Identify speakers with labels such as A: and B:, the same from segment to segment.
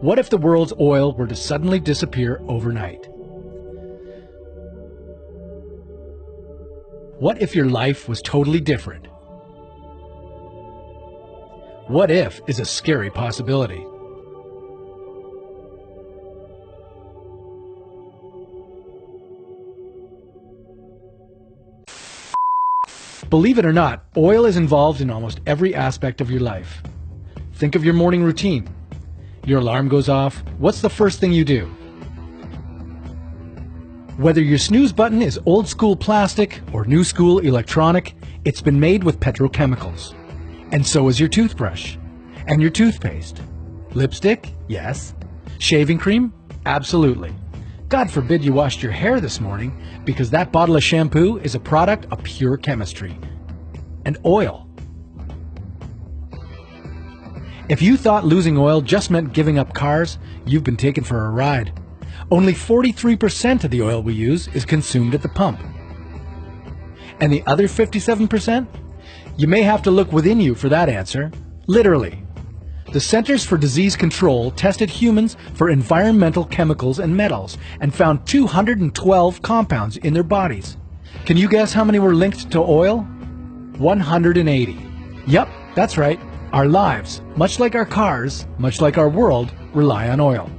A: What if the world's oil were to suddenly disappear overnight? What if your life was totally different? What if is a scary possibility. Believe it or not, oil is involved in almost every aspect of your life. Think of your morning routine. Your alarm goes off. What's the first thing you do? Whether your snooze button is old school plastic or new school electronic, it's been made with petrochemicals. And so is your toothbrush. And your toothpaste. Lipstick? Yes. Shaving cream? Absolutely. God forbid you washed your hair this morning, because that bottle of shampoo is a product of pure chemistry. And oil. If you thought losing oil just meant giving up cars, you've been taken for a ride. Only 43% of the oil we use is consumed at the pump. And the other 57%? You may have to look within you for that answer. Literally. The Centers for Disease Control tested humans for environmental chemicals and metals and found 212 compounds in their bodies. Can you guess how many were linked to oil? 180. Yep, that's right. Our lives, much like our cars, much like our world, rely on oil.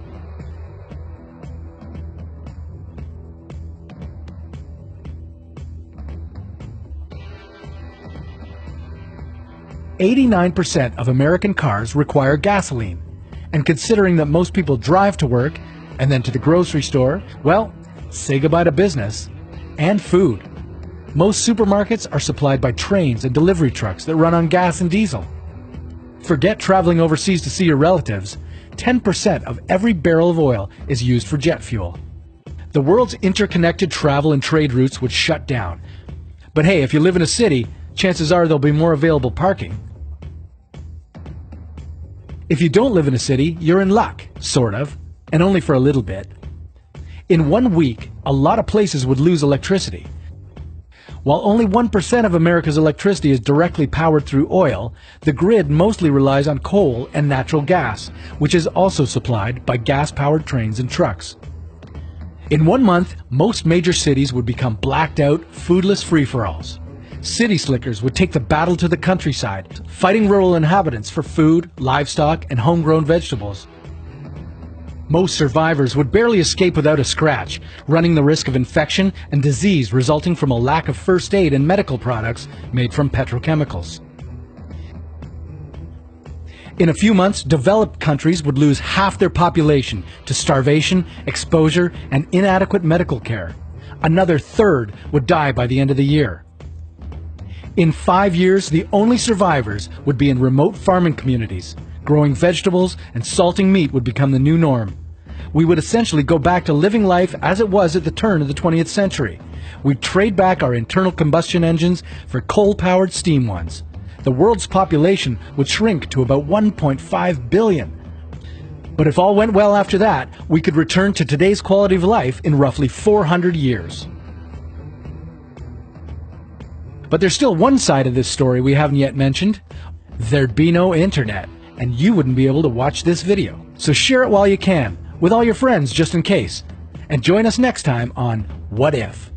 A: "89% of American cars require gasoline, and considering that most people drive to work and then to the grocery store, well, say goodbye to business and food. Most supermarkets are supplied by trains and delivery trucks that run on gas and diesel. Forget traveling overseas to see your relatives. 10% of every barrel of oil is used for jet fuel. The world's interconnected travel and trade routes would shut down. But hey, if you live in a city, chances are there'll be more available parking. If you don't live in a city, you're in luck, sort of, and only for a little bit. In 1 week, a lot of places would lose electricity. While only 1% of America's electricity is directly powered through oil, the grid mostly relies on coal and natural gas, which is also supplied by gas-powered trains and trucks. In 1 month, most major cities would become blacked out, foodless free-for-alls. City slickers would take the battle to the countryside, fighting rural inhabitants for food, livestock, and homegrown vegetables. Most survivors would barely escape without a scratch, running the risk of infection and disease resulting from a lack of first aid and medical products made from petrochemicals. In a few months, developed countries would lose half their population to starvation, exposure, and inadequate medical care. Another third would die by the end of the year. In 5 years, the only survivors would be in remote farming communities. Growing vegetables and salting meat would become the new norm. We would essentially go back to living life as it was at the turn of the 20th century. We'd trade back our internal combustion engines for coal-powered steam ones. The world's population would shrink to about 1.5 billion. But if all went well after that, we could return to today's quality of life in roughly 400 years. But there's still one side of this story we haven't yet mentioned. There'd be no internet, and you wouldn't be able to watch this video. So share it while you can, with all your friends just in case. And join us next time on What If?